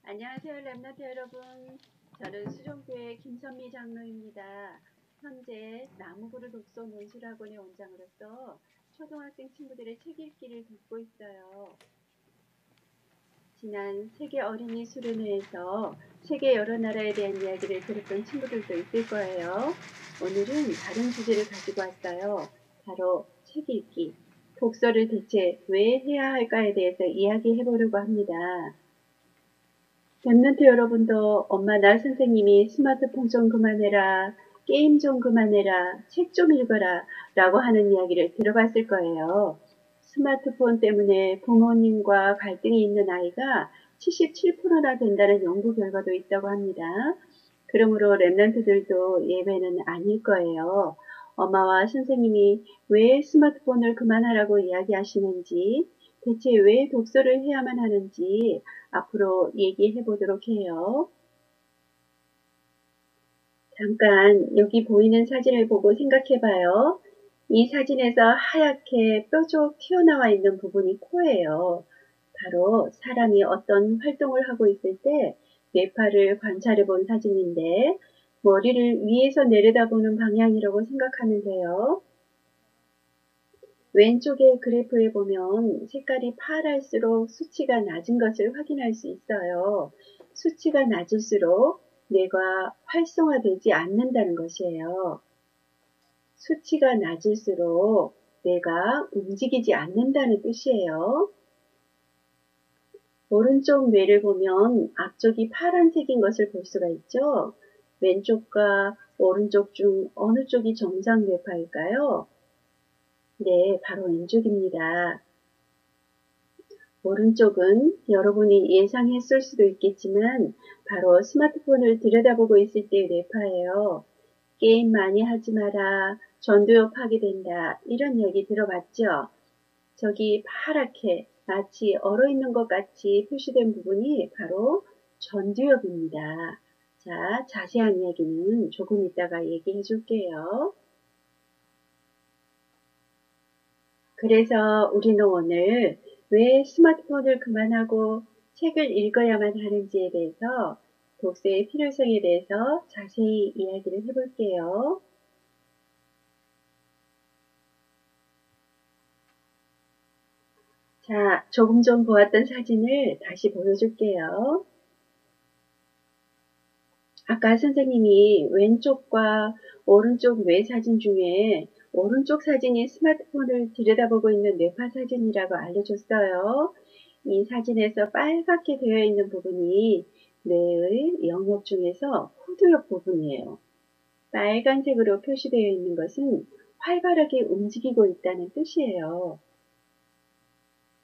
안녕하세요, 랩너트 여러분. 저는 수종교회 김선미 장로입니다. 현재 나무그루 독서 논술학원의 원장으로서 초등학생 친구들의 책 읽기를 돕고 있어요. 지난 세계 어린이 수련회에서 세계 여러 나라에 대한 이야기를 들었던 친구들도 있을 거예요. 오늘은 다른 주제를 가지고 왔어요. 바로 책 읽기. 독서를 대체 왜 해야 할까에 대해서 이야기해 보려고 합니다. 랩런트 여러분도 엄마 나 선생님이 스마트폰 좀 그만해라, 게임 좀 그만해라, 책 좀 읽어라 라고 하는 이야기를 들어봤을 거예요. 스마트폰 때문에 부모님과 갈등이 있는 아이가 77%나 된다는 연구 결과도 있다고 합니다. 그러므로 랩런트들도 예외는 아닐 거예요. 엄마와 선생님이 왜 스마트폰을 그만하라고 이야기하시는지, 대체 왜 독서를 해야만 하는지 앞으로 얘기해 보도록 해요. 잠깐 여기 보이는 사진을 보고 생각해 봐요. 이 사진에서 하얗게 뾰족 튀어나와 있는 부분이 코예요. 바로 사람이 어떤 활동을 하고 있을 때 뇌파를 관찰해 본 사진인데 머리를 위에서 내려다보는 방향이라고 생각하면 돼요. 왼쪽의 그래프에 보면 색깔이 파랄수록 수치가 낮은 것을 확인할 수 있어요. 수치가 낮을수록 뇌가 활성화되지 않는다는 것이에요. 수치가 낮을수록 뇌가 움직이지 않는다는 뜻이에요. 오른쪽 뇌를 보면 앞쪽이 파란색인 것을 볼 수가 있죠. 왼쪽과 오른쪽 중 어느 쪽이 정상 뇌파일까요? 네, 바로 왼쪽입니다. 오른쪽은 여러분이 예상했을 수도 있겠지만 바로 스마트폰을 들여다보고 있을 때의 뇌파예요. 게임 많이 하지 마라, 전두엽 하게 된다, 이런 얘기 들어봤죠? 저기 파랗게 마치 얼어있는 것 같이 표시된 부분이 바로 전두엽입니다. 자, 자세한 이야기는 조금 이따가 얘기해 줄게요. 그래서 우리는 오늘 왜 스마트폰을 그만하고 책을 읽어야만 하는지에 대해서 독서의 필요성에 대해서 자세히 이야기를 해볼게요. 자, 조금 전 보았던 사진을 다시 보여줄게요. 아까 선생님이 왼쪽과 오른쪽 뇌 사진 중에 오른쪽 사진이 스마트폰을 들여다보고 있는 뇌파 사진이라고 알려줬어요. 이 사진에서 빨갛게 되어 있는 부분이 뇌의 영역 중에서 후두엽 부분이에요. 빨간색으로 표시되어 있는 것은 활발하게 움직이고 있다는 뜻이에요.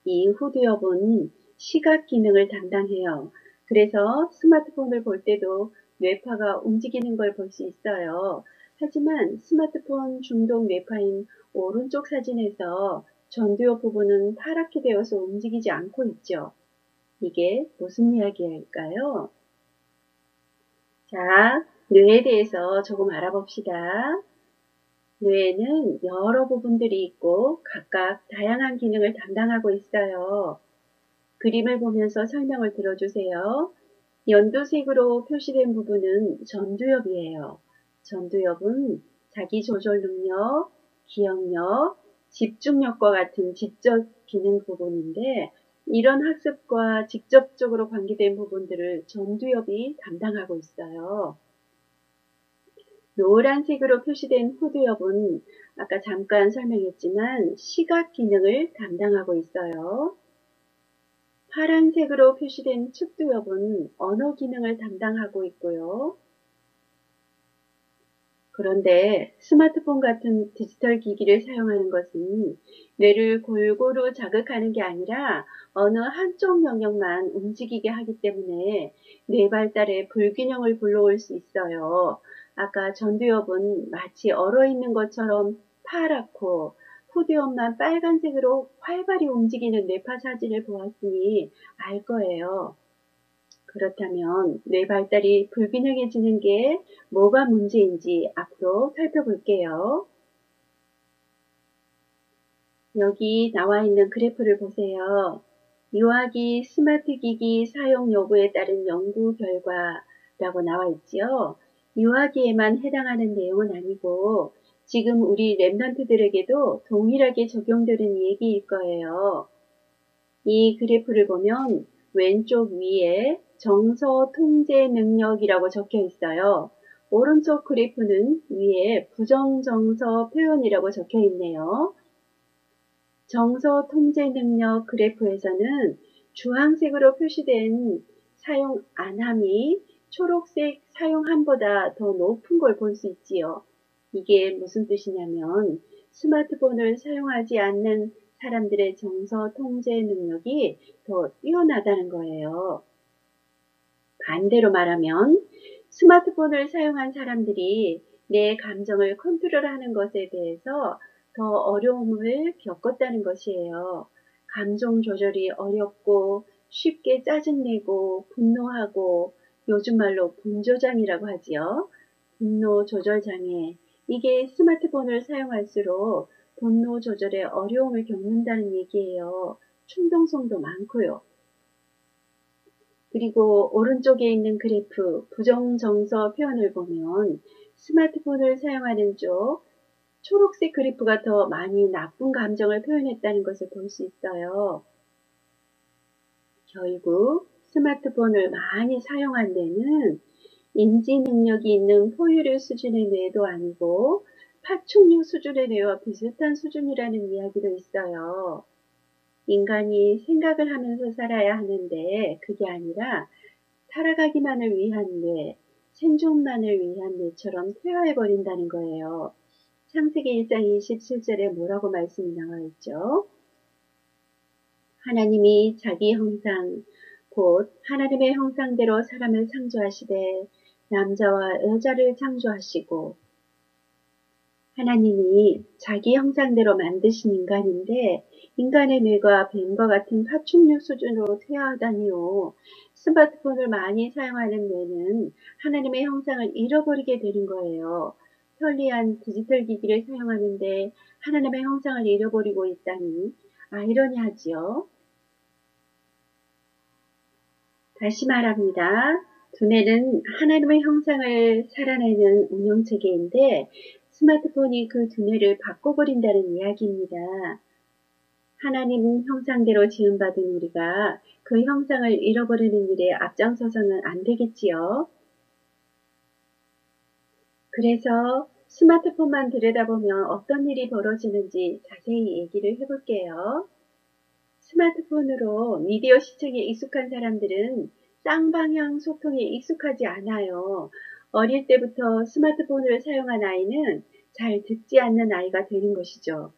이 후두엽은 시각 기능을 담당해요. 그래서 스마트폰을 볼 때도 뇌파가 움직이는 걸 볼 수 있어요. 하지만 스마트폰 중독 뇌파인 오른쪽 사진에서 전두엽 부분은 파랗게 되어서 움직이지 않고 있죠. 이게 무슨 이야기일까요? 자, 뇌에 대해서 조금 알아봅시다. 뇌에는 여러 부분들이 있고 각각 다양한 기능을 담당하고 있어요. 그림을 보면서 설명을 들어주세요. 연두색으로 표시된 부분은 전두엽이에요. 전두엽은 자기 조절 능력, 기억력, 집중력과 같은 지적 기능 부분인데 이런 학습과 직접적으로 관계된 부분들을 전두엽이 담당하고 있어요. 노란색으로 표시된 후두엽은 아까 잠깐 설명했지만 시각 기능을 담당하고 있어요. 파란색으로 표시된 측두엽은 언어 기능을 담당하고 있고요. 그런데 스마트폰 같은 디지털 기기를 사용하는 것은 뇌를 골고루 자극하는 게 아니라 어느 한쪽 영역만 움직이게 하기 때문에 뇌 발달에 불균형을 불러올 수 있어요. 아까 전두엽은 마치 얼어있는 것처럼 파랗고 후두엽만 빨간색으로 활발히 움직이는 뇌파 사진을 보았으니 알 거예요. 그렇다면 뇌 발달이 불균형해지는 게 뭐가 문제인지 앞으로 살펴볼게요. 여기 나와 있는 그래프를 보세요. 유아기 스마트 기기 사용 여부에 따른 연구 결과라고 나와 있지요. 유아기에만 해당하는 내용은 아니고 지금 우리 랩런트들에게도 동일하게 적용되는 얘기일 거예요. 이 그래프를 보면 왼쪽 위에 정서 통제 능력이라고 적혀 있어요. 오른쪽 그래프는 위에 부정정서 표현이라고 적혀 있네요. 정서 통제 능력 그래프에서는 주황색으로 표시된 사용 안함이 초록색 사용함보다 더 높은 걸 볼 수 있지요. 이게 무슨 뜻이냐면 스마트폰을 사용하지 않는 사람들의 정서 통제 능력이 더 뛰어나다는 거예요. 반대로 말하면 스마트폰을 사용한 사람들이 내 감정을 컨트롤하는 것에 대해서 더 어려움을 겪었다는 것이에요. 감정 조절이 어렵고 쉽게 짜증내고 분노하고 요즘 말로 분조장이라고 하지요. 분노 조절 장애. 이게 스마트폰을 사용할수록 분노 조절에 어려움을 겪는다는 얘기예요. 충동성도 많고요. 그리고 오른쪽에 있는 그래프 부정정서 표현을 보면 스마트폰을 사용하는 쪽 초록색 그래프가 더 많이 나쁜 감정을 표현했다는 것을 볼 수 있어요. 결국 스마트폰을 많이 사용한 데는 인지 능력이 있는 포유류 수준의 뇌도 아니고 파충류 수준의 뇌와 비슷한 수준이라는 이야기도 있어요. 인간이 생각을 하면서 살아야 하는데 그게 아니라 살아가기만을 위한 뇌, 생존만을 위한 뇌처럼 퇴화해버린다는 거예요. 창세기 1장 27절에 뭐라고 말씀이 나와 있죠? 하나님이 자기 형상, 곧 하나님의 형상대로 사람을 창조하시되 남자와 여자를 창조하시고 하나님이 자기 형상대로 만드신 인간인데 인간의 뇌가 뱀과 같은 파충류 수준으로 퇴화하다니요. 스마트폰을 많이 사용하는 뇌는 하나님의 형상을 잃어버리게 되는 거예요. 편리한 디지털 기기를 사용하는데 하나님의 형상을 잃어버리고 있다니 아이러니하지요. 다시 말합니다. 두뇌는 하나님의 형상을 살아내는 운영체계인데 스마트폰이 그 두뇌를 바꿔버린다는 이야기입니다. 하나님 형상대로 지음받은 우리가 그 형상을 잃어버리는 일에 앞장서서는 안 되겠지요. 그래서 스마트폰만 들여다보면 어떤 일이 벌어지는지 자세히 얘기를 해볼게요. 스마트폰으로 미디어 시청에 익숙한 사람들은 쌍방향 소통에 익숙하지 않아요. 어릴 때부터 스마트폰을 사용한 아이는 잘 듣지 않는 아이가 되는 것이죠.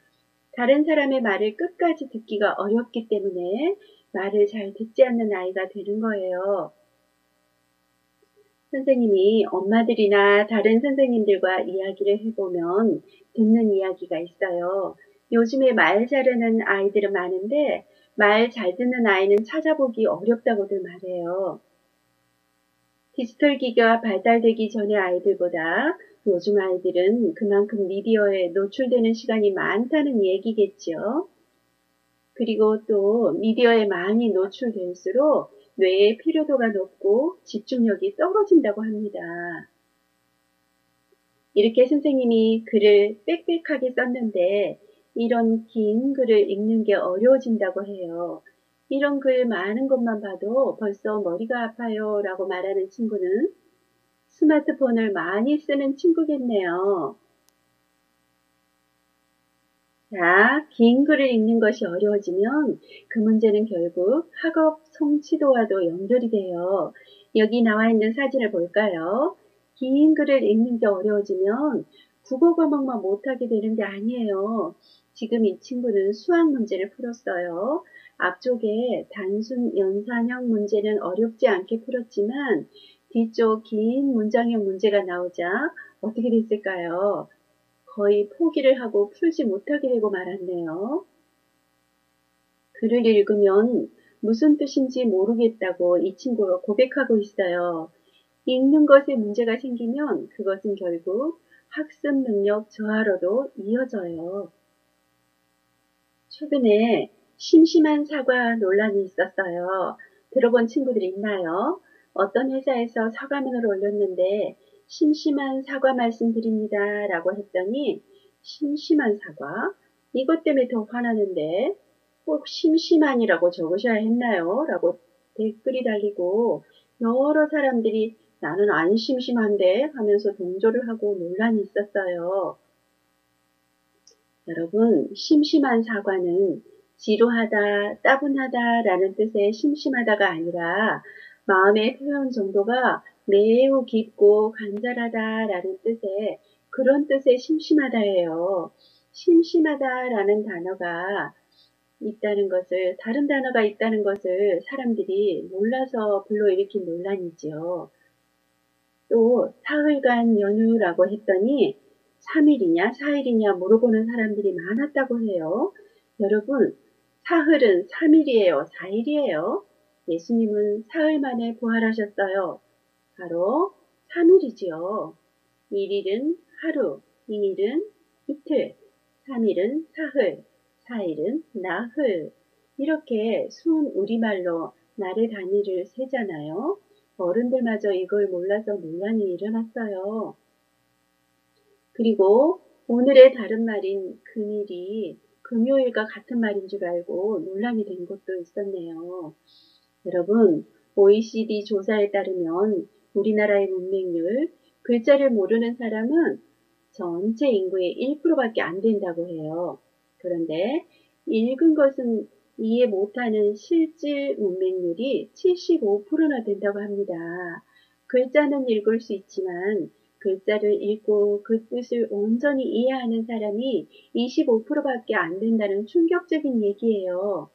다른 사람의 말을 끝까지 듣기가 어렵기 때문에 말을 잘 듣지 않는 아이가 되는 거예요. 선생님이 엄마들이나 다른 선생님들과 이야기를 해보면 듣는 이야기가 있어요. 요즘에 말 잘하는 아이들은 많은데 말 잘 듣는 아이는 찾아보기 어렵다고들 말해요. 디지털 기기가 발달되기 전의 아이들보다 요즘 아이들은 그만큼 미디어에 노출되는 시간이 많다는 얘기겠죠. 그리고 또 미디어에 많이 노출될수록 뇌의 피로도가 높고 집중력이 떨어진다고 합니다. 이렇게 선생님이 글을 빽빽하게 썼는데 이런 긴 글을 읽는 게 어려워진다고 해요. 이런 글 많은 것만 봐도 벌써 머리가 아파요 라고 말하는 친구는 스마트폰을 많이 쓰는 친구겠네요. 자, 긴 글을 읽는 것이 어려워지면 그 문제는 결국 학업 성취도와도 연결이 돼요. 여기 나와 있는 사진을 볼까요? 긴 글을 읽는 게 어려워지면 국어 과목만 못하게 되는 게 아니에요. 지금 이 친구는 수학 문제를 풀었어요. 앞쪽에 단순 연산형 문제는 어렵지 않게 풀었지만 뒤쪽 긴 문장형 문제가 나오자 어떻게 됐을까요? 거의 포기를 하고 풀지 못하게 되고 말았네요. 글을 읽으면 무슨 뜻인지 모르겠다고 이 친구가 고백하고 있어요. 읽는 것에 문제가 생기면 그것은 결국 학습 능력 저하로도 이어져요. 최근에 심심한 사과 논란이 있었어요. 들어본 친구들이 있나요? 어떤 회사에서 사과문을 올렸는데 심심한 사과 말씀드립니다 라고 했더니 심심한 사과? 이것 때문에 더 화나는데 꼭 심심한이라고 적으셔야 했나요? 라고 댓글이 달리고 여러 사람들이 나는 안 심심한데 하면서 동조를 하고 논란이 있었어요. 여러분, 심심한 사과는 지루하다, 따분하다 라는 뜻의 심심하다가 아니라 마음의 표현 정도가 매우 깊고 간절하다 라는 뜻의 그런 뜻의 심심하다예요. 심심하다 라는 단어가 있다는 것을, 다른 단어가 있다는 것을 사람들이 몰라서 불러일으킨 논란이지요. 또 사흘간 연휴라고 했더니 3일이냐 4일이냐 물어보는 사람들이 많았다고 해요. 여러분, 사흘은 3일이에요? 4일이에요? 예수님은 사흘 만에 부활하셨어요. 바로 3일이지요. 1일은 하루, 2일은 이틀, 3일은 사흘, 4일은 나흘. 이렇게 순 우리말로 날의 단위를 세잖아요. 어른들마저 이걸 몰라서 논란이 일어났어요. 그리고 오늘의 다른 말인 금일이 금요일과 같은 말인 줄 알고 논란이 된 것도 있었네요. 여러분, OECD 조사에 따르면 우리나라의 문맹률, 글자를 모르는 사람은 전체 인구의 1%밖에 안 된다고 해요. 그런데 읽은 것은 이해 못하는 실질 문맹률이 75%나 된다고 합니다. 글자는 읽을 수 있지만 글자를 읽고 그 뜻을 온전히 이해하는 사람이 25%밖에 안 된다는 충격적인 얘기예요.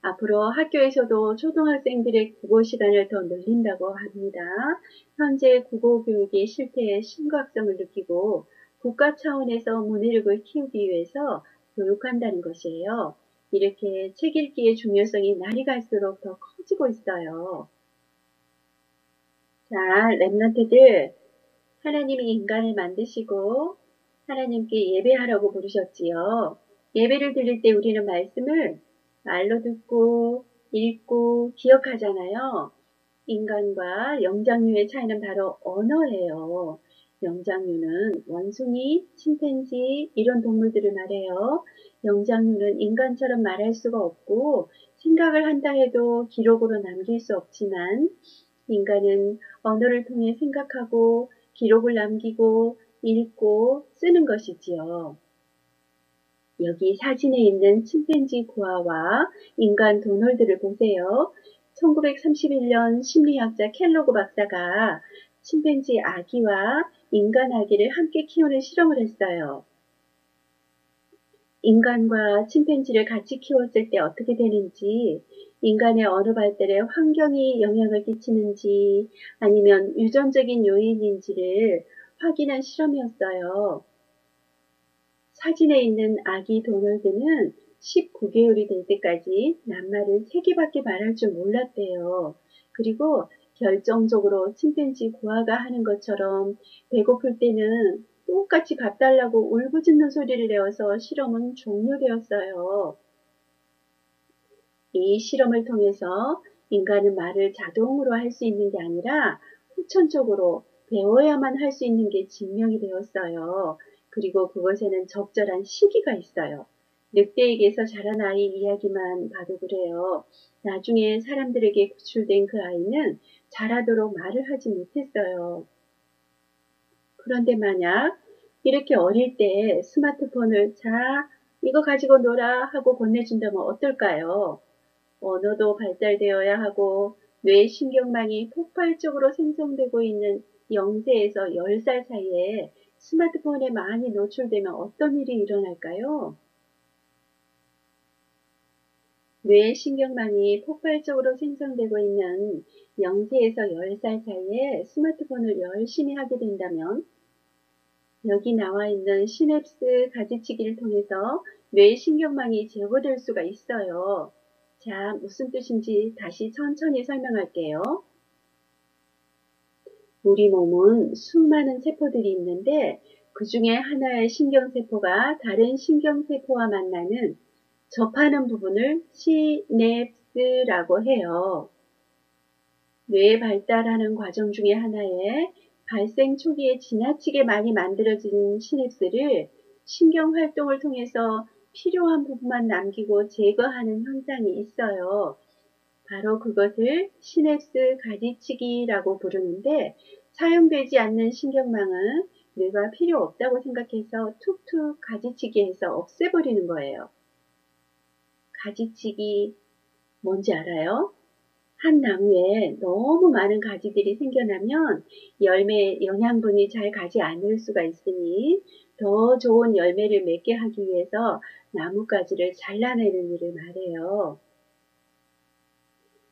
앞으로 학교에서도 초등학생들의 국어 시간을 더 늘린다고 합니다. 현재 국어 교육의 실태에 심각성을 느끼고 국가 차원에서 문해력을 키우기 위해서 교육한다는 것이에요. 이렇게 책 읽기의 중요성이 날이 갈수록 더 커지고 있어요. 자, 랩런트들, 하나님이 인간을 만드시고 하나님께 예배하라고 부르셨지요. 예배를 드릴 때 우리는 말씀을 말로 듣고 읽고 기억하잖아요. 인간과 영장류의 차이는 바로 언어예요. 영장류는 원숭이, 침팬지 이런 동물들을 말해요. 영장류는 인간처럼 말할 수가 없고 생각을 한다 해도 기록으로 남길 수 없지만 인간은 언어를 통해 생각하고 기록을 남기고 읽고 쓰는 것이지요. 여기 사진에 있는 침팬지 구아와 인간 도널드를 보세요. 1931년 심리학자 켈로그 박사가 침팬지 아기와 인간 아기를 함께 키우는 실험을 했어요. 인간과 침팬지를 같이 키웠을 때 어떻게 되는지, 인간의 언어 발달에 환경이 영향을 끼치는지 아니면 유전적인 요인인지를 확인한 실험이었어요. 사진에 있는 아기 도널드는 19개월이 될 때까지 낱말을 3개밖에 말할 줄 몰랐대요. 그리고 결정적으로 침팬지 구아가 하는 것처럼 배고플 때는 똑같이 밥 달라고 울부짖는 소리를 내어서 실험은 종료되었어요. 이 실험을 통해서 인간은 말을 자동으로 할 수 있는 게 아니라 후천적으로 배워야만 할 수 있는 게 증명이 되었어요. 그리고 그것에는 적절한 시기가 있어요. 늑대에게서 자란 아이 이야기만 봐도 그래요. 나중에 사람들에게 구출된 그 아이는 자라도록 말을 하지 못했어요. 그런데 만약 이렇게 어릴 때 스마트폰을 자, 이거 가지고 놀아 하고 건네준다면 어떨까요? 언어도 발달되어야 하고 뇌 신경망이 폭발적으로 생성되고 있는 0세에서 10살 사이에 스마트폰에 많이 노출되면 어떤 일이 일어날까요? 뇌 신경망이 폭발적으로 생성되고 있는 0세에서 10살 사이에 스마트폰을 열심히 하게 된다면 여기 나와 있는 시냅스 가지치기를 통해서 뇌 신경망이 제거될 수가 있어요. 자, 무슨 뜻인지 다시 천천히 설명할게요. 우리 몸은 수많은 세포들이 있는데 그 중에 하나의 신경세포가 다른 신경세포와 만나는 접하는 부분을 시냅스라고 해요. 뇌 발달하는 과정 중에 하나에 발생 초기에 지나치게 많이 만들어진 시냅스를 신경 활동을 통해서 필요한 부분만 남기고 제거하는 현상이 있어요. 바로 그것을 시냅스 가지치기라고 부르는데, 사용되지 않는 신경망은 뇌가 필요 없다고 생각해서 툭툭 가지치기해서 없애버리는 거예요. 가지치기 뭔지 알아요? 한 나무에 너무 많은 가지들이 생겨나면 열매에 영양분이 잘 가지 않을 수가 있으니 더 좋은 열매를 맺게 하기 위해서 나뭇가지를 잘라내는 일을 말해요.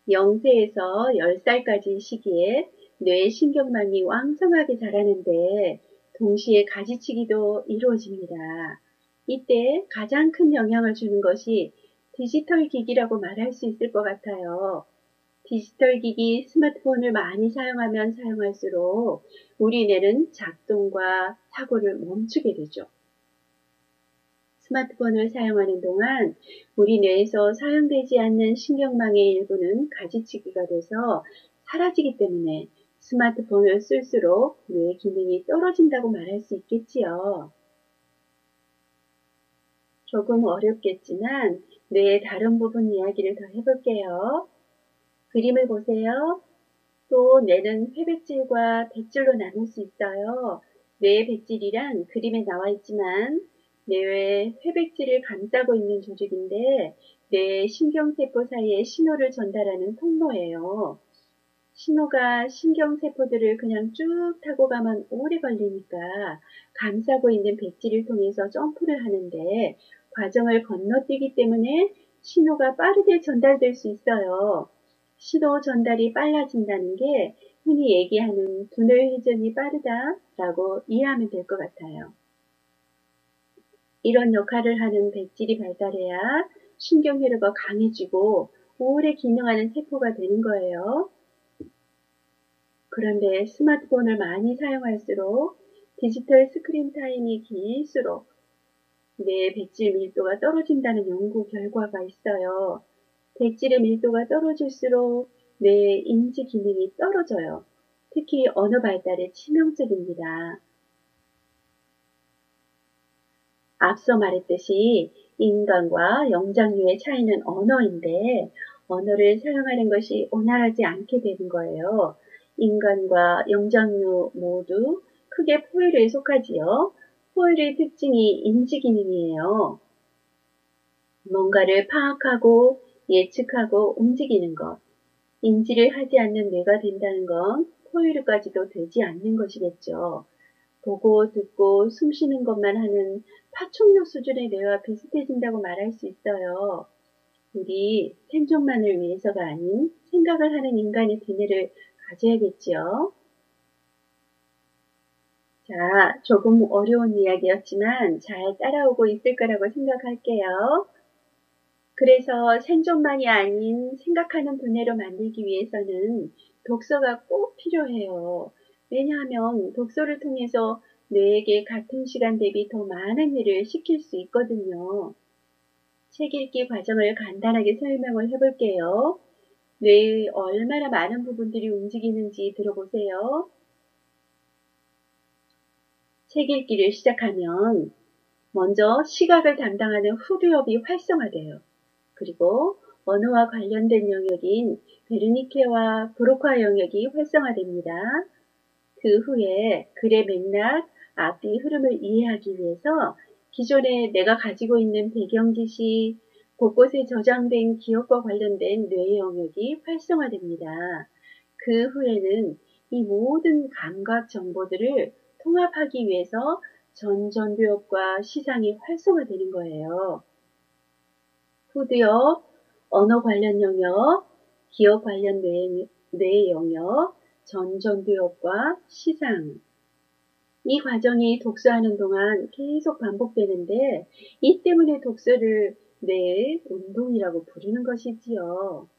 0세에서 10살까지 시기에 뇌 신경망이 왕성하게 자라는데 동시에 가지치기도 이루어집니다. 이때 가장 큰 영향을 주는 것이 디지털 기기라고 말할 수 있을 것 같아요. 디지털 기기, 스마트폰을 많이 사용하면 사용할수록 우리 뇌는 작동과 사고를 멈추게 되죠. 스마트폰을 사용하는 동안 우리 뇌에서 사용되지 않는 신경망의 일부는 가지치기가 돼서 사라지기 때문에 스마트폰을 쓸수록 뇌 기능이 떨어진다고 말할 수 있겠지요. 조금 어렵겠지만 뇌의 다른 부분 이야기를 더 해볼게요. 그림을 보세요. 또 뇌는 회백질과 백질로 나눌 수 있어요. 뇌의 백질이란 그림에 나와 있지만 뇌의 회백질을 감싸고 있는 조직인데 뇌 신경세포 사이에 신호를 전달하는 통로예요. 신호가 신경세포들을 그냥 쭉 타고 가면 오래 걸리니까 감싸고 있는 백질을 통해서 점프를 하는데 과정을 건너뛰기 때문에 신호가 빠르게 전달될 수 있어요. 신호 전달이 빨라진다는 게 흔히 얘기하는 두뇌 회전이 빠르다라고 이해하면 될 것 같아요. 이런 역할을 하는 백질이 발달해야 신경회로가 강해지고 오래 기능하는 세포가 되는 거예요. 그런데 스마트폰을 많이 사용할수록 디지털 스크린 타임이 길수록 뇌 백질 밀도가 떨어진다는 연구 결과가 있어요. 백질의 밀도가 떨어질수록 뇌의 인지 기능이 떨어져요. 특히 언어 발달에 치명적입니다. 앞서 말했듯이 인간과 영장류의 차이는 언어인데 언어를 사용하는 것이 원활하지 않게 되는 거예요. 인간과 영장류 모두 크게 포유류에 속하지요. 포유류의 특징이 인지 기능이에요. 뭔가를 파악하고 예측하고 움직이는 것. 인지를 하지 않는 뇌가 된다는 건 포유류까지도 되지 않는 것이겠죠. 보고 듣고 숨 쉬는 것만 하는 파충류 수준의 뇌와 비슷해진다고 말할 수 있어요. 우리 생존만을 위해서가 아닌 생각을 하는 인간의 두뇌를 가져야겠지요. 자, 조금 어려운 이야기였지만 잘 따라오고 있을 거라고 생각할게요. 그래서 생존만이 아닌 생각하는 두뇌로 만들기 위해서는 독서가 꼭 필요해요. 왜냐하면 독서를 통해서 뇌에게 같은 시간 대비 더 많은 일을 시킬 수 있거든요. 책 읽기 과정을 간단하게 설명을 해볼게요. 뇌의 얼마나 많은 부분들이 움직이는지 들어보세요. 책 읽기를 시작하면 먼저 시각을 담당하는 후두엽이 활성화돼요. 그리고 언어와 관련된 영역인 베르니케와 브로카 영역이 활성화됩니다. 그 후에 글의 맥락, 앞뒤 흐름을 이해하기 위해서 기존에 내가 가지고 있는 배경 지식, 곳곳에 저장된 기억과 관련된 뇌 영역이 활성화됩니다. 그 후에는 이 모든 감각 정보들을 통합하기 위해서 전두엽과 시상이 활성화되는 거예요. 후두엽, 언어 관련 영역, 기억 관련 뇌 영역, 전두엽과 시상. 이 과정이 독서하는 동안 계속 반복되는데 이 때문에 독서를 뇌의 운동이라고 부르는 것이지요.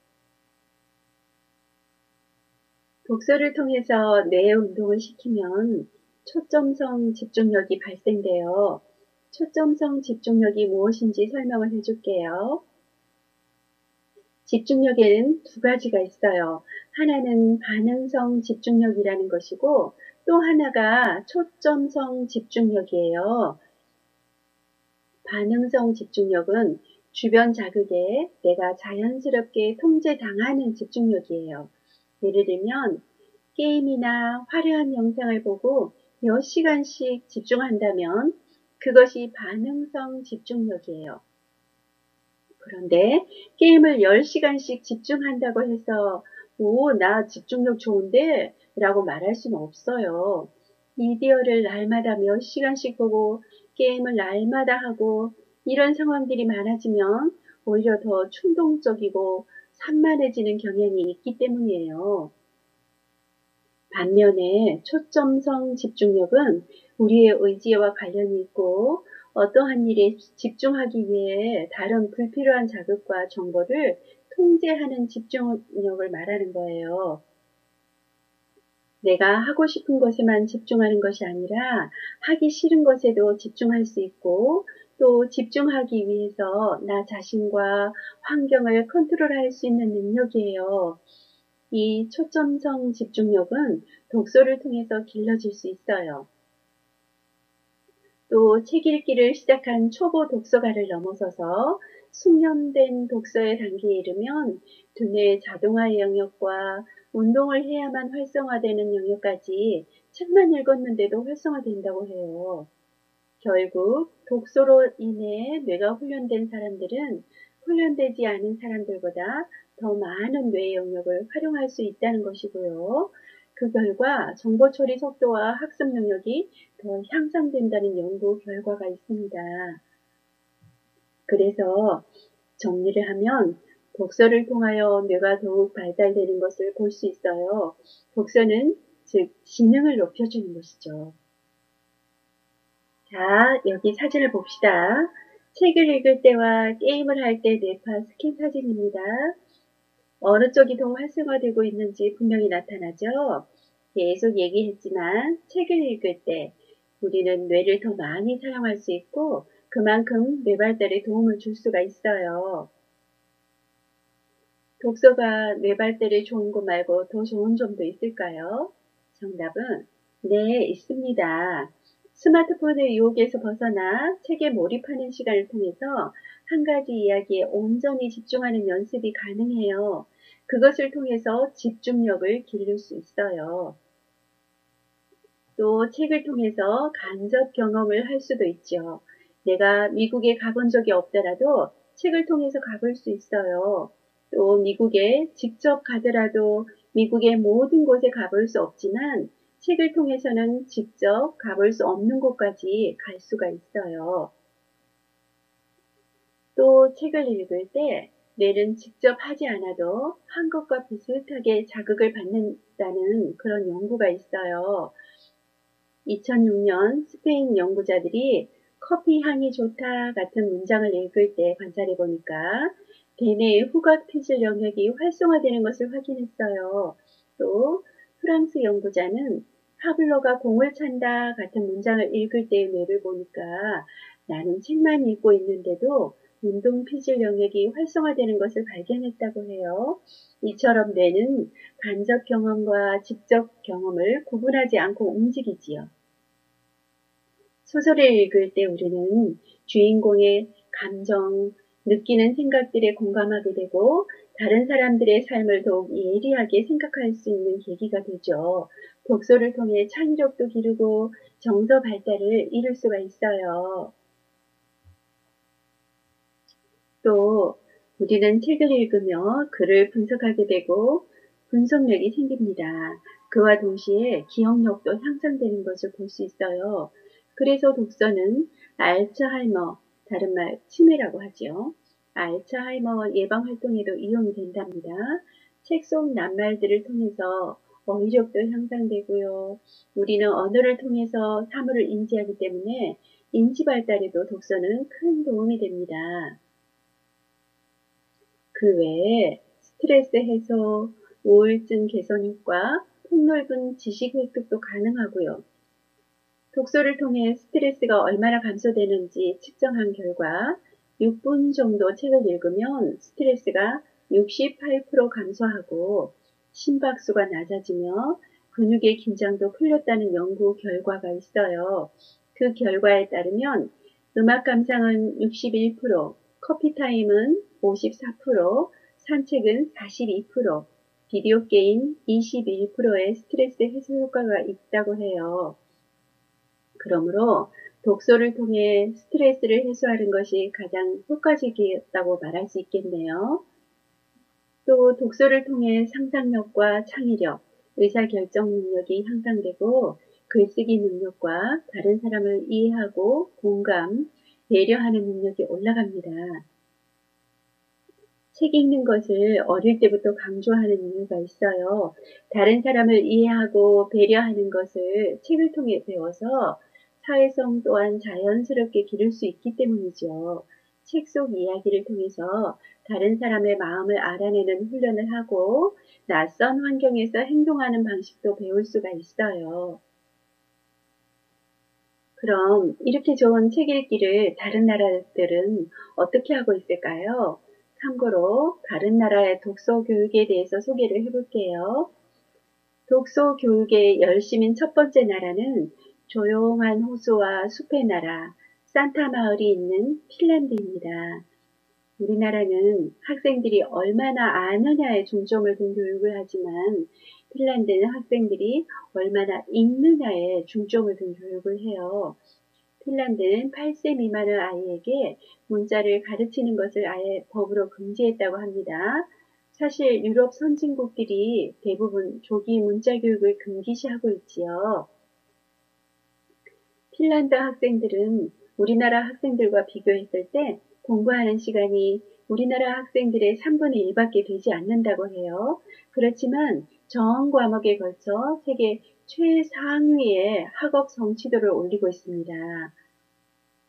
독서를 통해서 뇌의 운동을 시키면 초점성 집중력이 발생돼요. 초점성 집중력이 무엇인지 설명을 해줄게요. 집중력에는 두 가지가 있어요. 하나는 반응성 집중력이라는 것이고 또 하나가 초점성 집중력이에요. 반응성 집중력은 주변 자극에 내가 자연스럽게 통제당하는 집중력이에요. 예를 들면 게임이나 화려한 영상을 보고 몇 시간씩 집중한다면 그것이 반응성 집중력이에요. 그런데 게임을 10시간씩 집중한다고 해서 오, 나 집중력 좋은데? 라고 말할 수는 없어요. 미디어를 날마다 몇 시간씩 보고 게임을 날마다 하고 이런 상황들이 많아지면 오히려 더 충동적이고 산만해지는 경향이 있기 때문이에요. 반면에 초점성 집중력은 우리의 의지와 관련이 있고 어떠한 일에 집중하기 위해 다른 불필요한 자극과 정보를 통제하는 집중력을 말하는 거예요. 내가 하고 싶은 것에만 집중하는 것이 아니라 하기 싫은 것에도 집중할 수 있고 또 집중하기 위해서 나 자신과 환경을 컨트롤할 수 있는 능력이에요. 이 초점성 집중력은 독서를 통해서 길러질 수 있어요. 또 책 읽기를 시작한 초보 독서가를 넘어서서 숙련된 독서의 단계에 이르면 두뇌의 자동화 영역과 운동을 해야만 활성화되는 영역까지 책만 읽었는데도 활성화된다고 해요. 결국 독서로 인해 뇌가 훈련된 사람들은 훈련되지 않은 사람들보다 더 많은 뇌 영역을 활용할 수 있다는 것이고요. 그 결과 정보 처리 속도와 학습 능력이 더 향상된다는 연구 결과가 있습니다. 그래서 정리를 하면 독서를 통하여 뇌가 더욱 발달되는 것을 볼 수 있어요. 독서는 즉 지능을 높여주는 것이죠. 자, 여기 사진을 봅시다. 책을 읽을 때와 게임을 할 때 뇌파 스캔 사진입니다. 어느 쪽이 더 활성화되고 있는지 분명히 나타나죠. 계속 얘기했지만 책을 읽을 때 우리는 뇌를 더 많이 사용할 수 있고 그만큼 뇌 발달에 도움을 줄 수가 있어요. 독서가 뇌 발달에 좋은 것 말고 더 좋은 점도 있을까요? 정답은 네, 있습니다. 스마트폰의 유혹에서 벗어나 책에 몰입하는 시간을 통해서 한 가지 이야기에 온전히 집중하는 연습이 가능해요. 그것을 통해서 집중력을 기를 수 있어요. 또 책을 통해서 간접 경험을 할 수도 있죠. 내가 미국에 가본 적이 없더라도 책을 통해서 가볼 수 있어요. 또 미국에 직접 가더라도 미국의 모든 곳에 가볼 수 없지만 책을 통해서는 직접 가볼 수 없는 곳까지 갈 수가 있어요. 또 책을 읽을 때 뇌는 직접 하지 않아도 한 것과 비슷하게 자극을 받는다는 그런 연구가 있어요. 2006년 스페인 연구자들이 커피 향이 좋다 같은 문장을 읽을 때 관찰해 보니까 대뇌의 후각 피질 영역이 활성화되는 것을 확인했어요. 또 프랑스 연구자는 파블로가 공을 찬다 같은 문장을 읽을 때의 뇌를 보니까 나는 책만 읽고 있는데도 운동 피질 영역이 활성화되는 것을 발견했다고 해요. 이처럼 뇌는 간접 경험과 직접 경험을 구분하지 않고 움직이지요. 소설을 읽을 때 우리는 주인공의 감정, 느끼는 생각들에 공감하게 되고 다른 사람들의 삶을 더욱 예리하게 생각할 수 있는 계기가 되죠. 독서를 통해 창의력도 기르고 정서 발달을 이룰 수가 있어요. 또 우리는 책을 읽으며 글을 분석하게 되고 분석력이 생깁니다. 그와 동시에 기억력도 향상되는 것을 볼 수 있어요. 그래서 독서는 알츠하이머, 다른 말 치매라고 하지요. 알츠하이머 예방 활동에도 이용이 된답니다. 책 속 낱말들을 통해서 어휘력도 향상되고요. 우리는 언어를 통해서 사물을 인지하기 때문에 인지 발달에도 독서는 큰 도움이 됩니다. 그 외에 스트레스 해소, 우울증 개선 효과, 폭넓은 지식 획득도 가능하고요. 독서를 통해 스트레스가 얼마나 감소되는지 측정한 결과 6분 정도 책을 읽으면 스트레스가 68% 감소하고 심박수가 낮아지며 근육의 긴장도 풀렸다는 연구 결과가 있어요. 그 결과에 따르면 음악 감상은 61%, 커피 타임은 54%, 산책은 42%, 비디오 게임 21%의 스트레스 해소 효과가 있다고 해요. 그러므로 독서를 통해 스트레스를 해소하는 것이 가장 효과적이었다고 말할 수 있겠네요. 또 독서를 통해 상상력과 창의력, 의사결정 능력이 향상되고 글쓰기 능력과 다른 사람을 이해하고 공감, 배려하는 능력이 올라갑니다. 책 읽는 것을 어릴 때부터 강조하는 이유가 있어요. 다른 사람을 이해하고 배려하는 것을 책을 통해 배워서 사회성 또한 자연스럽게 기를 수 있기 때문이죠. 책 속 이야기를 통해서 다른 사람의 마음을 알아내는 훈련을 하고 낯선 환경에서 행동하는 방식도 배울 수가 있어요. 그럼 이렇게 좋은 책 읽기를 다른 나라들은 어떻게 하고 있을까요? 참고로 다른 나라의 독서 교육에 대해서 소개를 해볼게요. 독서 교육의 열심인 첫 번째 나라는 조용한 호수와 숲의 나라, 산타 마을이 있는 핀란드입니다. 우리나라는 학생들이 얼마나 아느냐에 중점을 둔 교육을 하지만 핀란드는 학생들이 얼마나 읽느냐에 중점을 둔 교육을 해요. 핀란드는 8세 미만의 아이에게 문자를 가르치는 것을 아예 법으로 금지했다고 합니다. 사실 유럽 선진국들이 대부분 조기 문자 교육을 금기시하고 있지요. 핀란드 학생들은 우리나라 학생들과 비교했을 때 공부하는 시간이 우리나라 학생들의 3분의 1밖에 되지 않는다고 해요. 그렇지만 전 과목에 걸쳐 세계 최상위의 학업 성취도를 올리고 있습니다.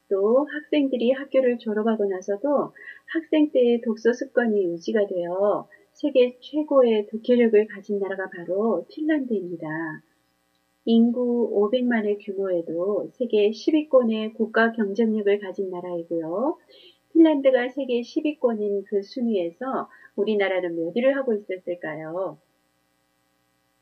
또 학생들이 학교를 졸업하고 나서도 학생 때의 독서 습관이 유지가 되어 세계 최고의 독해력을 가진 나라가 바로 핀란드입니다. 인구 500만의 규모에도 세계 10위권의 국가 경쟁력을 가진 나라이고요. 핀란드가 세계 10위권인 그 순위에서 우리나라는 몇 위를 하고 있었을까요?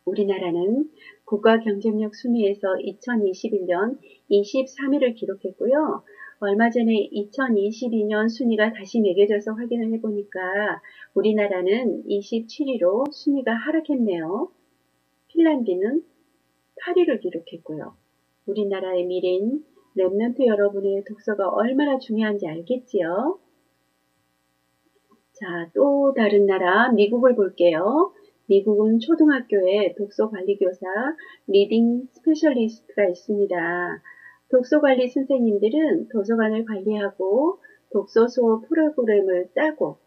우리나라는 국가 경쟁력 순위에서 2021년 23위를 기록했고요. 얼마 전에 2022년 순위가 다시 매겨져서 확인을 해보니까 우리나라는 27위로 순위가 하락했네요. 핀란드는 8위를 기록했고요. 우리나라의 미래인 랩런트 여러분의 독서가 얼마나 중요한지 알겠지요? 자, 또 다른 나라 미국을 볼게요. 미국은 초등학교에 독서관리교사, 리딩 스페셜리스트가 있습니다. 독서관리 선생님들은 도서관을 관리하고 독서 수업 프로그램을 짜고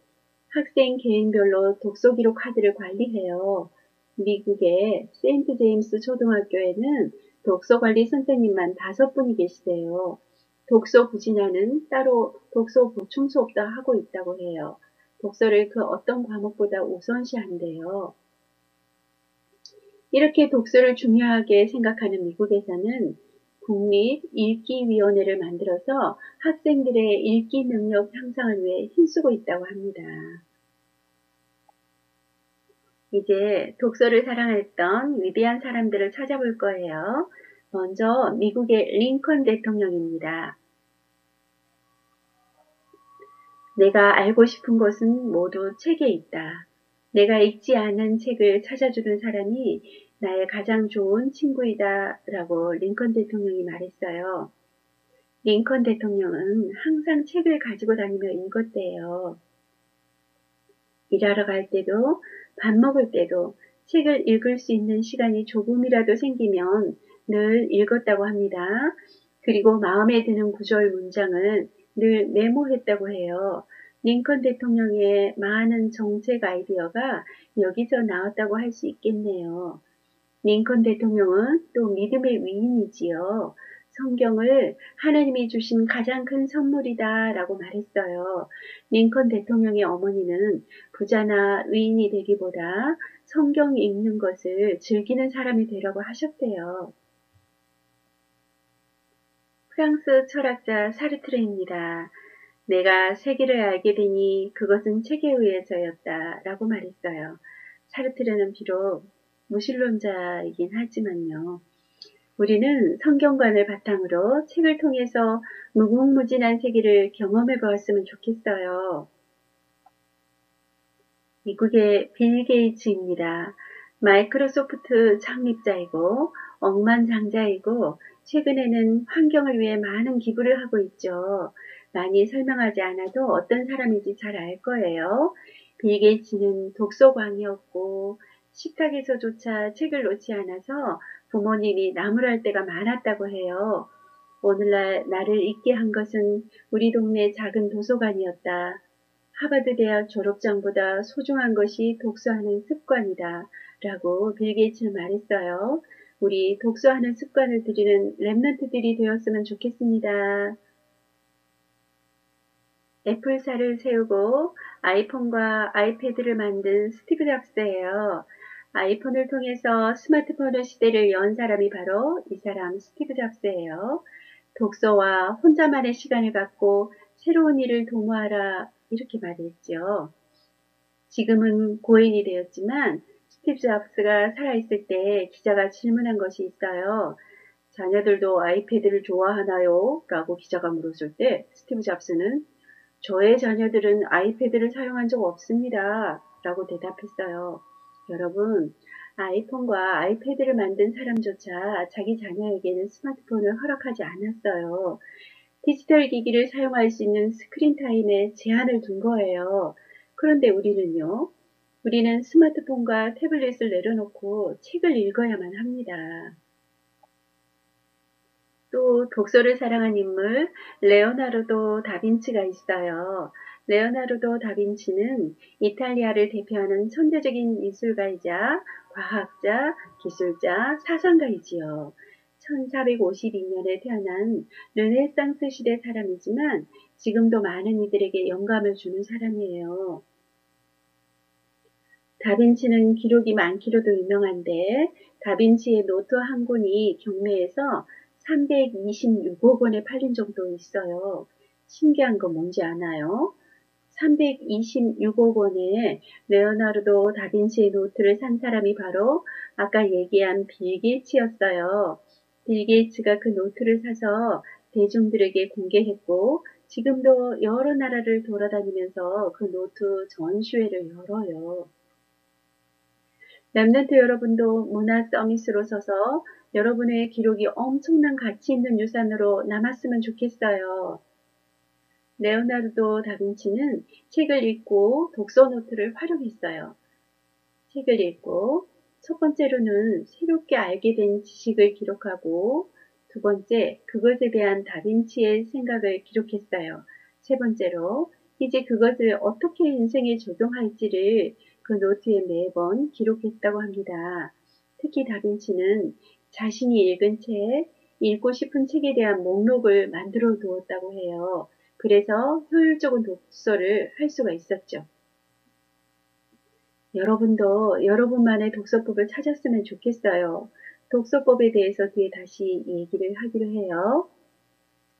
학생 개인별로 독서 기록 카드를 관리해요. 미국의 세인트 제임스 초등학교에는 독서관리 선생님만 5분이 계시대요. 독서 부진하는 따로 독서 보충 수업도 하고 있다고 해요. 독서를 그 어떤 과목보다 우선시한대요. 이렇게 독서를 중요하게 생각하는 미국에서는 국립읽기위원회를 만들어서 학생들의 읽기 능력 향상을 위해 힘쓰고 있다고 합니다. 이제 독서를 사랑했던 위대한 사람들을 찾아볼 거예요. 먼저 미국의 링컨 대통령입니다. 내가 알고 싶은 것은 모두 책에 있다. 내가 읽지 않은 책을 찾아주는 사람이 나의 가장 좋은 친구이다 라고 링컨 대통령이 말했어요. 링컨 대통령은 항상 책을 가지고 다니며 읽었대요. 일하러 갈 때도 밥 먹을 때도 책을 읽을 수 있는 시간이 조금이라도 생기면 늘 읽었다고 합니다. 그리고 마음에 드는 구절 문장을 늘 메모했다고 해요. 링컨 대통령의 많은 정책 아이디어가 여기서 나왔다고 할 수 있겠네요. 링컨 대통령은 또 믿음의 위인이지요. 성경을 하나님이 주신 가장 큰 선물이다 라고 말했어요. 링컨 대통령의 어머니는 부자나 위인이 되기보다 성경 읽는 것을 즐기는 사람이 되라고 하셨대요. 프랑스 철학자 사르트르입니다. 내가 세계를 알게 되니 그것은 책에 의해서였다 라고 말했어요. 사르트르는 비록 무신론자이긴 하지만요. 우리는 성경관을 바탕으로 책을 통해서 무궁무진한 세계를 경험해 보았으면 좋겠어요. 미국의 빌 게이츠입니다. 마이크로소프트 창립자이고 억만장자이고 최근에는 환경을 위해 많은 기부를 하고 있죠. 많이 설명하지 않아도 어떤 사람인지 잘 알 거예요. 빌 게이츠는 독서광이었고 식탁에서조차 책을 놓지 않아서 부모님이 나무랄 때가 많았다고 해요. 오늘날 나를 잊게 한 것은 우리 동네 작은 도서관이었다. 하버드 대학 졸업장보다 소중한 것이 독서하는 습관이다. 라고 빌 게이츠는 말했어요. 우리 독서하는 습관을 들이는 랩런트들이 되었으면 좋겠습니다. 애플사를 세우고 아이폰과 아이패드를 만든 스티브 잡스예요. 아이폰을 통해서 스마트폰의 시대를 연 사람이 바로 이 사람 스티브 잡스예요. 독서와 혼자만의 시간을 갖고 새로운 일을 도모하라 이렇게 말했죠. 지금은 고인이 되었지만 스티브 잡스가 살아있을 때 기자가 질문한 것이 있어요. 자녀들도 아이패드를 좋아하나요? 라고 기자가 물었을 때 스티브 잡스는 저의 자녀들은 아이패드를 사용한 적 없습니다. 라고 대답했어요. 여러분, 아이폰과 아이패드를 만든 사람조차 자기 자녀에게는 스마트폰을 허락하지 않았어요. 디지털 기기를 사용할 수 있는 스크린 타임에 제한을 둔 거예요. 그런데 우리는요? 우리는 스마트폰과 태블릿을 내려놓고 책을 읽어야만 합니다. 또 독서를 사랑한 인물 레오나르도 다빈치가 있어요. 레오나르도 다빈치는 이탈리아를 대표하는 천재적인 미술가이자 과학자, 기술자, 사상가이지요. 1452년에 태어난 르네상스 시대 사람이지만 지금도 많은 이들에게 영감을 주는 사람이에요. 다빈치는 기록이 많기로도 유명한데 다빈치의 노트 한 권이 경매에서 326억 원에 팔린 정도 있어요. 신기한 거 뭔지 아나요? 326억 원에 레오나르도 다빈치의 노트를 산 사람이 바로 아까 얘기한 빌 게이츠였어요. 빌 게이츠가 그 노트를 사서 대중들에게 공개했고 지금도 여러 나라를 돌아다니면서 그 노트 전시회를 열어요. 랩런트 여러분도 문화 서밋으로 서서 여러분의 기록이 엄청난 가치 있는 유산으로 남았으면 좋겠어요. 레오나르도 다빈치는 책을 읽고 독서 노트를 활용했어요. 책을 읽고 첫 번째로는 새롭게 알게 된 지식을 기록하고 두 번째 그것에 대한 다빈치의 생각을 기록했어요. 세 번째로 이제 그것을 어떻게 인생에 적용할지를 그 노트에 매번 기록했다고 합니다. 특히 다빈치는 자신이 읽은 책, 읽고 싶은 책에 대한 목록을 만들어 두었다고 해요. 그래서 효율적인 독서를 할 수가 있었죠. 여러분도 여러분만의 독서법을 찾았으면 좋겠어요. 독서법에 대해서 뒤에 다시 얘기를 하기로 해요.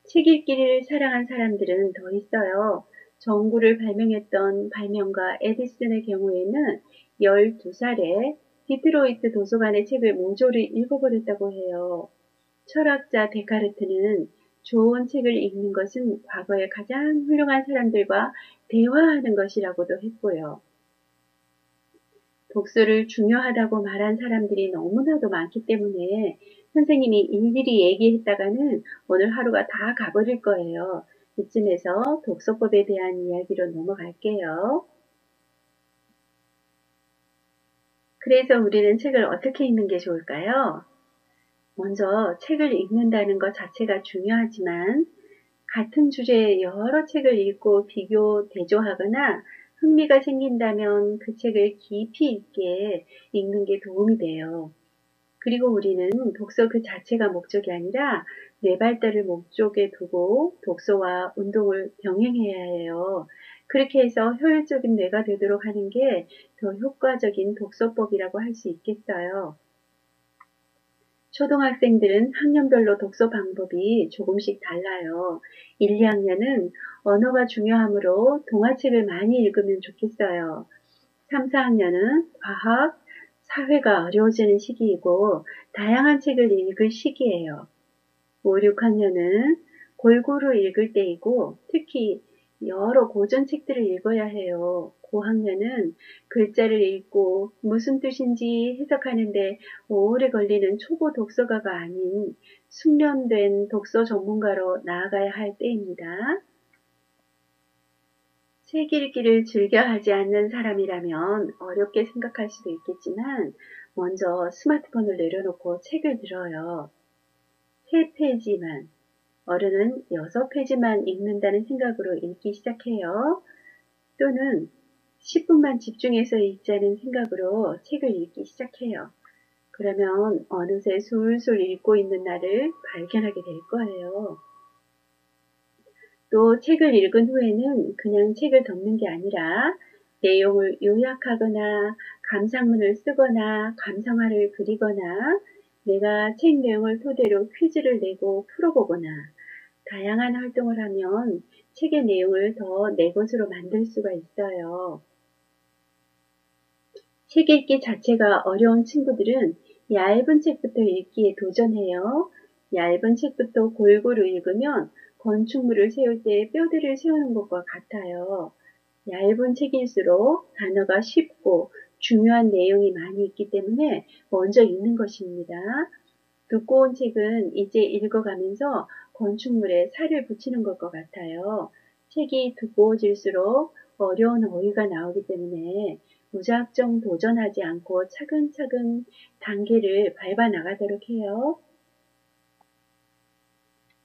책 읽기를 사랑한 사람들은 더 있어요. 전구를 발명했던 발명가 에디슨의 경우에는 12살에 디트로이트 도서관의 책을 모조리 읽어버렸다고 해요. 철학자 데카르트는 좋은 책을 읽는 것은 과거의 가장 훌륭한 사람들과 대화하는 것이라고도 했고요. 독서를 중요하다고 말한 사람들이 너무나도 많기 때문에 선생님이 일일이 얘기했다가는 오늘 하루가 다 가버릴 거예요. 이쯤에서 독서법에 대한 이야기로 넘어갈게요. 그래서 우리는 책을 어떻게 읽는 게 좋을까요? 먼저 책을 읽는다는 것 자체가 중요하지만 같은 주제의 여러 책을 읽고 비교, 대조하거나 흥미가 생긴다면 그 책을 깊이 있게 읽는 게 도움이 돼요. 그리고 우리는 독서 그 자체가 목적이 아니라 뇌 발달을 목적에 두고 독서와 운동을 병행해야 해요. 그렇게 해서 효율적인 뇌가 되도록 하는 게 더 효과적인 독서법이라고 할 수 있겠어요. 초등학생들은 학년별로 독서 방법이 조금씩 달라요. 1, 2학년은 언어가 중요하므로 동화책을 많이 읽으면 좋겠어요. 3, 4학년은 과학, 사회가 어려워지는 시기이고 다양한 책을 읽을 시기예요. 5, 6학년은 골고루 읽을 때이고 특히 여러 고전 책들을 읽어야 해요. 고학년은 글자를 읽고 무슨 뜻인지 해석하는데 오래 걸리는 초보 독서가가 아닌 숙련된 독서 전문가로 나아가야 할 때입니다. 책 읽기를 즐겨 하지 않는 사람이라면 어렵게 생각할 수도 있겠지만 먼저 스마트폰을 내려놓고 책을 들어요. 3페이지만, 어른은 6페이지만 읽는다는 생각으로 읽기 시작해요. 또는 10분만 집중해서 읽자는 생각으로 책을 읽기 시작해요. 그러면 어느새 술술 읽고 있는 나를 발견하게 될 거예요. 또 책을 읽은 후에는 그냥 책을 덮는 게 아니라 내용을 요약하거나 감상문을 쓰거나 감상화를 그리거나 내가 책 내용을 토대로 퀴즈를 내고 풀어보거나 다양한 활동을 하면 책의 내용을 더 내 것으로 만들 수가 있어요. 책 읽기 자체가 어려운 친구들은 얇은 책부터 읽기에 도전해요. 얇은 책부터 골고루 읽으면 건축물을 세울 때 뼈대를 세우는 것과 같아요. 얇은 책일수록 단어가 쉽고 중요한 내용이 많이 있기 때문에 먼저 읽는 것입니다. 두꺼운 책은 이제 읽어가면서 건축물에 살을 붙이는 것과 같아요. 책이 두꺼워질수록 어려운 어휘가 나오기 때문에 무작정 도전하지 않고 차근차근 단계를 밟아 나가도록 해요.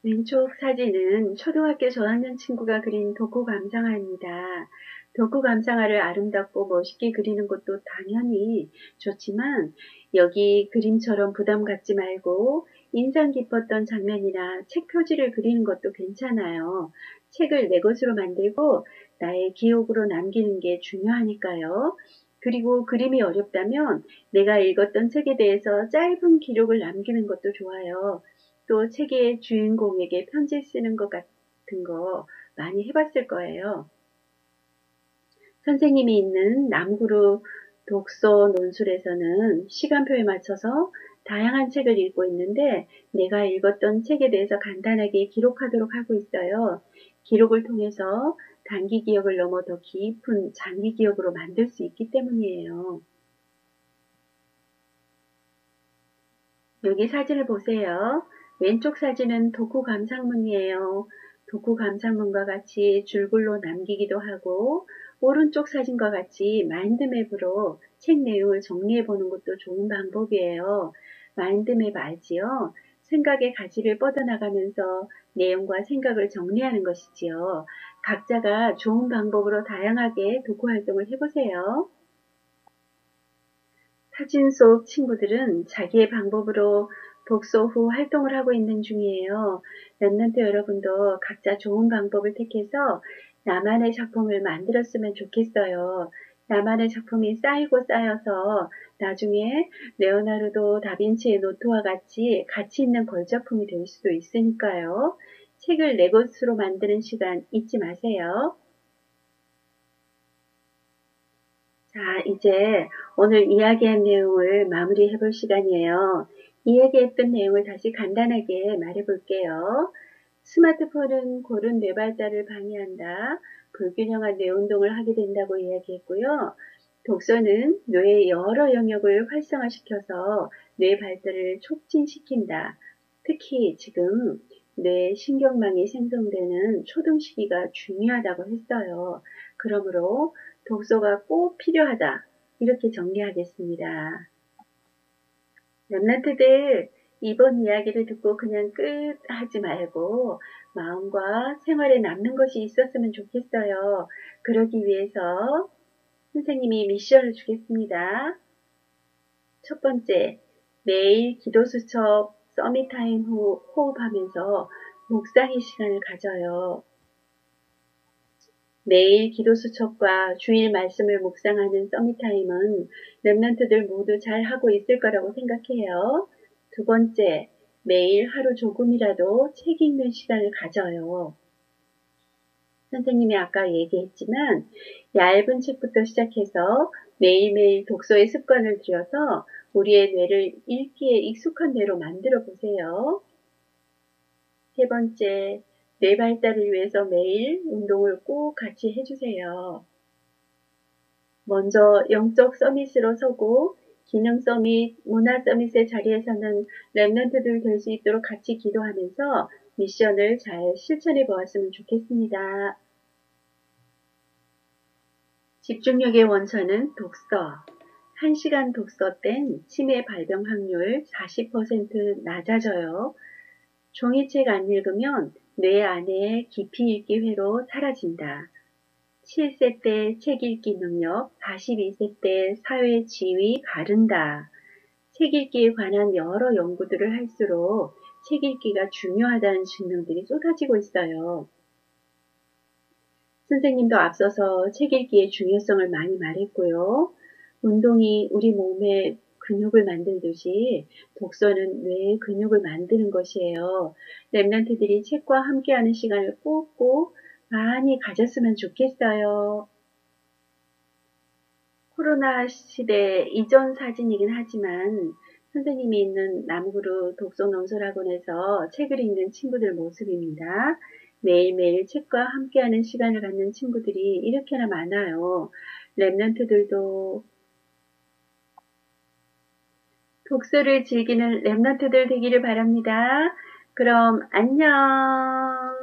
왼쪽 사진은 초등학교 저학년 친구가 그린 도구 감상화입니다. 도구 감상화를 아름답고 멋있게 그리는 것도 당연히 좋지만 여기 그림처럼 부담 갖지 말고 인상 깊었던 장면이나 책 표지를 그리는 것도 괜찮아요. 책을 내 것으로 만들고 나의 기억으로 남기는 게 중요하니까요. 그리고 그림이 어렵다면 내가 읽었던 책에 대해서 짧은 기록을 남기는 것도 좋아요. 또 책의 주인공에게 편지 쓰는 것 같은 거 많이 해봤을 거예요. 선생님이 있는 남구루 독서 논술에서는 시간표에 맞춰서 다양한 책을 읽고 있는데 내가 읽었던 책에 대해서 간단하게 기록하도록 하고 있어요. 기록을 통해서 단기 기억을 넘어 더 깊은 장기 기억으로 만들 수 있기 때문이에요. 여기 사진을 보세요. 왼쪽 사진은 도구 감상문이에요. 도구 감상문과 같이 줄글로 남기기도 하고 오른쪽 사진과 같이 마인드맵으로 책 내용을 정리해 보는 것도 좋은 방법이에요. 마인드맵 알지요? 생각의 가지를 뻗어나가면서 내용과 생각을 정리하는 것이지요. 각자가 좋은 방법으로 다양하게 도구 활동을 해보세요. 사진 속 친구들은 자기의 방법으로 독서 후 활동을 하고 있는 중이에요. 랩런트 여러분도 각자 좋은 방법을 택해서 나만의 작품을 만들었으면 좋겠어요. 나만의 작품이 쌓이고 쌓여서 나중에 레오나르도 다빈치의 노트와 같이 가치 있는 걸작품이 될 수도 있으니까요. 책을 내 것으로 만드는 시간 잊지 마세요. 자, 이제 오늘 이야기한 내용을 마무리해 볼 시간이에요. 이야기했던 내용을 다시 간단하게 말해 볼게요. 스마트폰은 고른 뇌발달을 방해한다. 불균형한 뇌운동을 하게 된다고 이야기했고요. 독서는 뇌의 여러 영역을 활성화시켜서 뇌 발달을 촉진시킨다. 특히 지금 뇌 신경망이 생성되는 초등 시기가 중요하다고 했어요. 그러므로 독서가 꼭 필요하다. 이렇게 정리하겠습니다. 랩런트들 이번 이야기를 듣고 그냥 끝 하지 말고 마음과 생활에 남는 것이 있었으면 좋겠어요. 그러기 위해서 선생님이 미션을 주겠습니다. 첫 번째, 매일 기도수첩 서밋타임 후 호흡하면서 묵상의 시간을 가져요. 매일 기도수첩과 주일 말씀을 묵상하는 서밋타임은 랩런트들 모두 잘 하고 있을 거라고 생각해요. 두 번째, 매일 하루 조금이라도 책 읽는 시간을 가져요. 선생님이 아까 얘기했지만 얇은 책부터 시작해서 매일매일 독서의 습관을 들여서 우리의 뇌를 읽기에 익숙한 뇌로 만들어 보세요. 세 번째, 뇌 발달을 위해서 매일 운동을 꼭 같이 해주세요. 먼저 영적 서밋으로 서고 기능 서밋, 문화 서밋의 자리에서는 랩런트들 될 수 있도록 같이 기도하면서 미션을 잘 실천해 보았으면 좋겠습니다. 집중력의 원천은 독서. 1시간 독서 땐 치매 발병 확률 40% 낮아져요. 종이책 안 읽으면 뇌 안에 깊이 읽기 회로 사라진다. 7세 때 책 읽기 능력, 42세 때 사회 지위 가른다. 책 읽기에 관한 여러 연구들을 할수록 책 읽기가 중요하다는 증명들이 쏟아지고 있어요. 선생님도 앞서서 책 읽기의 중요성을 많이 말했고요. 운동이 우리 몸에 근육을 만들듯이 독서는 뇌의 근육을 만드는 것이에요. 랩런트들이 책과 함께하는 시간을 꼭꼭 많이 가졌으면 좋겠어요. 코로나 시대 이전 사진이긴 하지만 선생님이 있는 남구루 독서논술학원에서 책을 읽는 친구들 모습입니다. 매일매일 책과 함께하는 시간을 갖는 친구들이 이렇게나 많아요. 랩런트들도 독서를 즐기는 랩런트들 되기를 바랍니다. 그럼 안녕.